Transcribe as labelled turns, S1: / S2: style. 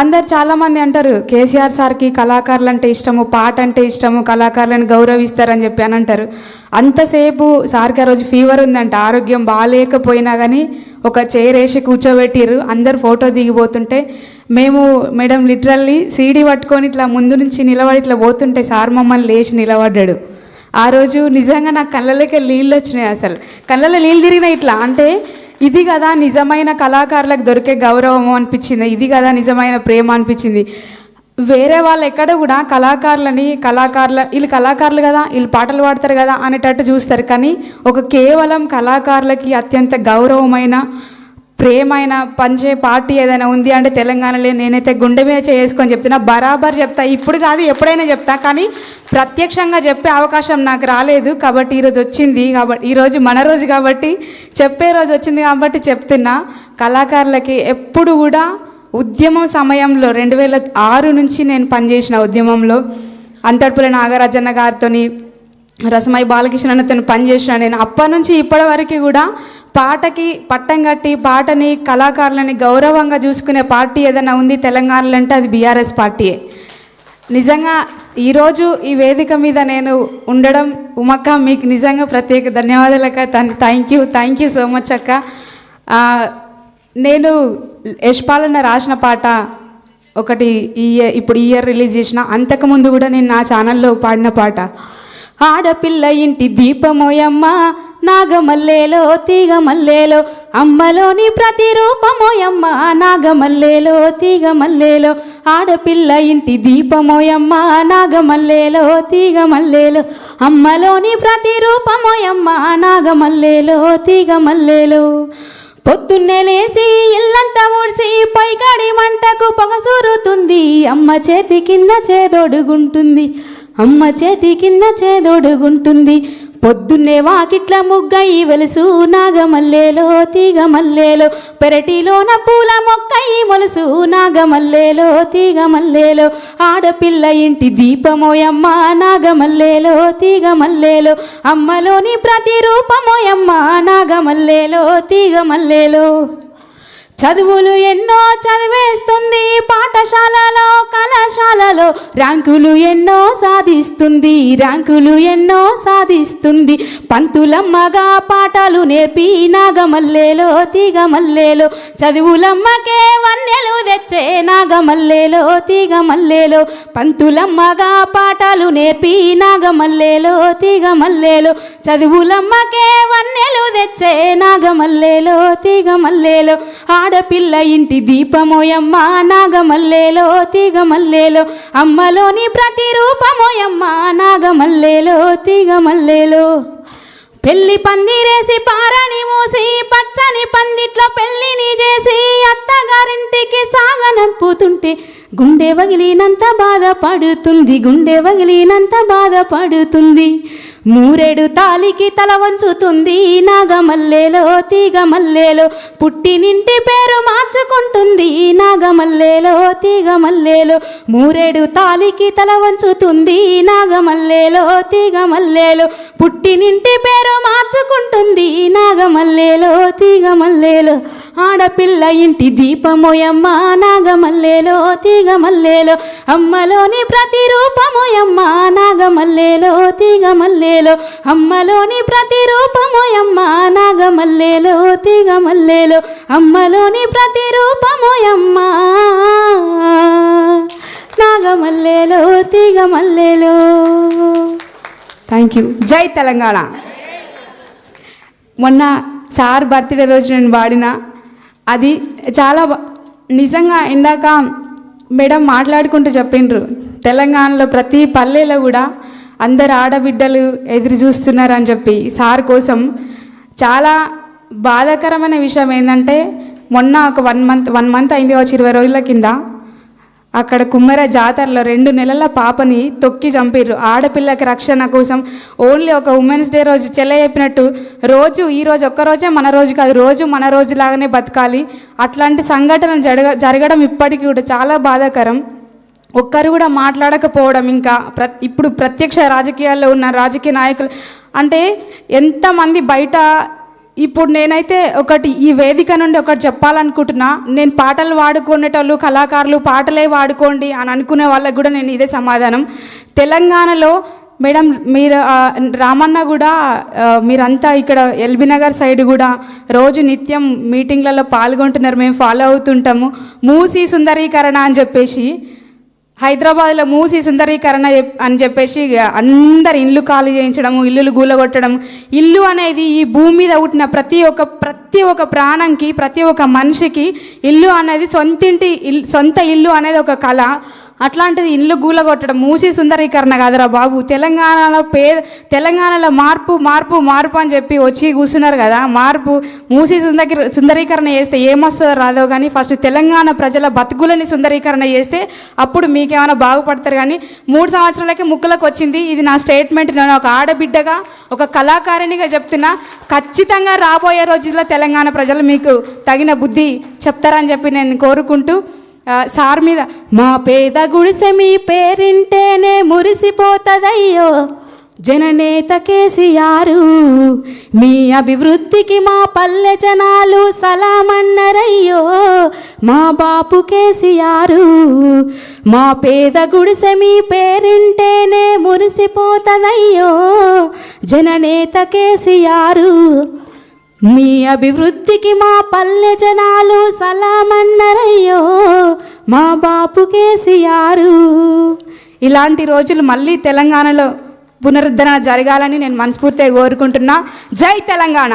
S1: అందరు చాలామంది అంటారు కేసీఆర్ సార్కి కళాకారులు అంటే ఇష్టము, పాట అంటే ఇష్టము, కళాకారులను గౌరవిస్తారని చెప్పి అని అంటారు. అంతసేపు సార్కి ఆ రోజు ఫీవర్ ఉందంట, ఆరోగ్యం బాగాలేకపోయినా కానీ ఒక చైర్ వేసి కూర్చోబెట్టిర్రు. అందరు ఫోటో దిగిపోతుంటే మేడం లిటరల్లీ సీడీ పట్టుకొని ఇట్లా ముందు నుంచి నిలబడి ఇట్లా పోతుంటే సార్ మమ్మల్ని లేచి నిలబడ్డాడు. ఆ రోజు నిజంగా నాకు కళ్ళలోకి నీళ్ళు వచ్చినాయి. అసలు కళ్ళలో నీళ్ళు తిరిగినాయి. ఇట్లా అంటే ఇది కదా నిజమైన కళాకారులకు దొరికే గౌరవం అనిపించింది, ఇది కదా నిజమైన ప్రేమ అనిపించింది. వేరే వాళ్ళు ఎక్కడ కూడా వీళ్ళు కళాకారులు కదా, వీళ్ళు పాటలు పాడతారు కదా అనేటట్టు చూస్తారు. కానీ కేవలం కళాకారులకి అత్యంత గౌరవమైన ప్రేమైన పంచే పార్టీ ఏదైనా ఉంది అంటే తెలంగాణలో నేనైతే గుండె మీద చేసుకొని చెప్తున్నా, బరాబర్ చెప్తా. ఇప్పుడు కాదు ఎప్పుడైనా చెప్తా, కానీ ప్రత్యక్షంగా చెప్పే అవకాశం నాకు రాలేదు కాబట్టి ఈరోజు వచ్చింది. కాబట్టి ఈరోజు మన రోజు కాబట్టి చెప్పే రోజు వచ్చింది కాబట్టి చెప్తున్నా. కళాకారులకి ఎప్పుడు కూడా ఉద్యమం సమయంలో 2006 నుంచి నేను పనిచేసిన ఉద్యమంలో అంతర్పుల నాగరాజన్న గారితో, రసమై బాలకృష్ణతో పనిచేసిన నేను. అప్పటి నుంచి ఇప్పటి వరకు కూడా పాటకి పట్టం కట్టి పాటని కళాకారులని గౌరవంగా చూసుకునే పార్టీ ఏదైనా ఉంది తెలంగాణలో అంటే అది బీఆర్ఎస్ పార్టీయే. నిజంగా ఈరోజు ఈ వేదిక మీద నేను ఉండడం, ఉమక్క మీకు నిజంగా ప్రత్యేక ధన్యవాదాలు అక్క. థ్యాంక్ యూ సో మచ్ అక్క. నేను యశ్పాలన్న రాసిన పాట ఒకటి ఇప్పుడు ఈ ఇయర్ రిలీజ్ చేసిన, అంతకుముందు కూడా నేను నా ఛానల్లో పాడిన పాట. ఆడపిల్ల ఇంటి దీపమోయమ్మ నాగమల్లేలో తీగమల్లేలో అమ్మలోని ప్రతిరూపమోయమ్మ నాగమల్లేలో తీగమల్లేలో. ఆడపిల్ల ఇంటి దీపమోయమ్మ నాగమల్లేలో తీగమల్లేలో అమ్మలోని ప్రతిరూపమోయమ్మ నాగమల్లేలో తీగమల్లేలో. పొద్దున్నే లేచి ఇల్లంతా ఊడ్చి పైకాడి మంటకు పొగసూరుతుంది, అమ్మ చేతి కింద చేదొడుగుంటుంది, అమ్మ చేతి కింద చేదొడుగుంటుంది. పొద్దున్నే వాకిట్ల ముగ్గయి వెలుసు నాగమల్లేలో తీగమల్లేలో, పెరటిలోన పూల మొక్కయి మొలుసు నాగమల్లేలో తీగమల్లేలో. ఆడపిల్ల ఇంటి దీపమోయమ్మ నాగమల్లేలో తీగమల్లేలో అమ్మలోని ప్రతిరూపమోయమ్మ నాగమల్లేలో తీగమల్లేలో. చదువులు ఎన్నో చదివేస్తుంది పాఠశాలలో కళాశాలలో, ర్యాంకులు ఎన్నో సాధిస్తుంది, ర్యాంకులు ఎన్నో సాధిస్తుంది. పంతులమ్మగా పాఠాలు నేర్పి నాగమల్లేలో తీగమల్లేలో, చదువులమ్మకే వన్నెలు తెచ్చే నాగమల్లేలో తీగమల్లేలో. పంతులమ్మగా పాఠాలు నేర్పి నాగమల్లేలో తీగమల్లేలో, చదువులమ్మకే వన్నెలు తెచ్చే నాగమల్లేలో తీగమల్లేలో. ఆడపిల్ల ఇంటి దీపమోయమ్మ నాగమల్లేలో తీగమల్లేలో అమ్మలోని ప్రతిరూపమోయమ్మ నాగమల్లేలో తీగమల్లేలో. పెళ్లి పందిరేసి పారని మూసి పచ్చని పందిట్లో పెళ్లిని చేసి అత్తగారింటికి సాగనంపుతుంటే గుండె వగిలినంత బాధపడుతుంది, గుండె వగిలినంత బాధపడుతుంది. మూరెడు తాలికి తల వంచుతుంది నాగమల్లేలో తీగమల్లేలో, పుట్టినింటి పేరు మార్చుకుంటుంది నాగమల్లేలో తీగమల్లేలో. మూరెడు తాలికి తల వంచుతుంది నాగమల్లేలో తీగమల్లేలో, పుట్టినింటి పేరు మార్చుకుంటుంది నాగమల్లేలో తీగమల్లేలో. ఆడపిల్ల ఇంటి దీపమోయమ్మ నాగమల్లేలో తీగమల్లేలో అమ్మలోని ప్రతిరూపమోయమ్మ నాగమల్లేలో తీగమల్లేలో, అమ్మలోని ప్రతిరూపమోయమ్మ నాగమల్లేలో తీగమల్లేలో, అమ్మలోని ప్రతిరూపమోయమ్మ నాగమల్లేలో తీగమల్లేలో. Thank you. జై తెలంగాణ. మొన్న సార్ బర్త్డే రోజు నేను పాడిన అది చాలా నిజంగా ఇందాక మేడం మాట్లాడుకుంటూ చెప్పిండ్రు, తెలంగాణలో ప్రతి పల్లెలో కూడా అందరు ఆడబిడ్డలు ఎదురు చూస్తున్నారు అని చెప్పి. సార్ కోసం చాలా బాధాకరమైన విషయం ఏంటంటే మొన్న ఒక వన్ మంత్ అయింది కావచ్చు, 20 రోజుల కింద అక్కడ కుమ్మర జాతరలో 2 నెలల పాపని తొక్కి చంపిర్రు. ఆడపిల్లకి రక్షణ కోసం ఓన్లీ ఒక ఉమెన్స్ డే రోజు చెల్ల చెప్పినట్టు ఈరోజు ఒక్కరోజే మన రోజు కాదు, రోజు మన రోజులాగానే బతకాలి. అట్లాంటి సంఘటనలు జరగడం ఇప్పటికీ కూడా చాలా బాధాకరం. ఒక్కరు కూడా మాట్లాడకపోవడం. ఇంకా ఇప్పుడు ప్రత్యక్ష రాజకీయాల్లో ఉన్న రాజకీయ నాయకులు అంటే ఎంతమంది బయట ఇప్పుడు నేనైతే ఒకటి ఈ వేదిక నుండి ఒకటి చెప్పాలనుకుంటున్నా. నేను పాటలు వాడుకునేటోళ్ళు కళాకారులు పాటలే వాడుకోండి అని అనుకునే వాళ్ళకి కూడా నేను ఇదే సమాధానం. తెలంగాణలో మేడం మీరు రామన్న కూడా మీరంతా ఇక్కడ ఎల్బీ నగర్ సైడ్ కూడా రోజు నిత్యం మీటింగ్లలో పాల్గొంటున్నారు, మేము ఫాలో అవుతుంటాము. మూసీ సుందరీకరణ అని చెప్పేసి హైదరాబాద్లో మూసీ సుందరీకరణ అని చెప్పేసి అందరి ఇల్లు ఖాళీ చేయించడము, ఇల్లులు గూలగొట్టడం. ఇల్లు అనేది ఈ భూమి మీద పుట్టిన ప్రతి ఒక్క ప్రాణంకి ప్రతి ఒక్క మనిషికి ఇల్లు అనేది సొంత ఇల్లు అనేది ఒక కళ. అట్లాంటిది ఇల్లు గూలగొట్టడం మూసీ సుందరీకరణ కాదురా బాబు. తెలంగాణలో మార్పు మార్పు మార్పు అని చెప్పి వచ్చి కూర్చున్నారు కదా. మార్పు మూసీ సుందరీకరణ చేస్తే ఏమొస్తుందో రాదో కానీ ఫస్ట్ తెలంగాణ ప్రజల బతుకులని సుందరీకరణ చేస్తే అప్పుడు మీకేమైనా బాగుపడతారు. కానీ 3 సంవత్సరాలకి ముక్కులకు వచ్చింది. ఇది నా స్టేట్మెంట్. నేను ఒక ఆడబిడ్డగా ఒక కళాకారిణిగా చెప్తున్నా. ఖచ్చితంగా రాబోయే రోజుల్లో తెలంగాణ ప్రజలు మీకు తగిన బుద్ధి చెప్తారని చెప్పి నేను కోరుకుంటూ సార్ మీద మా పేద గుడిసె మీ పేరింటేనే మురిసిపోతదయ్యో జననేత కేసీఆర్, మీ అభివృద్ధికి మా పల్లె జనాలు సలామన్నరయ్యో మా బాపు కేసీఆర్. మా పేద గుడిసె మీ పేరింటేనే మురిసిపోతదయ్యో జననేత కేసీఆర్, మీ అభివృద్ధికి మా పల్లె జనాలు సలామన్నరయ్యో మా బాపు కేసీఆర్. ఇలాంటి రోజులు మళ్ళీ తెలంగాణలో పునరుద్ధరణ జరగాలని నేను మనస్ఫూర్తిగా కోరుకుంటున్నా. జై తెలంగాణ.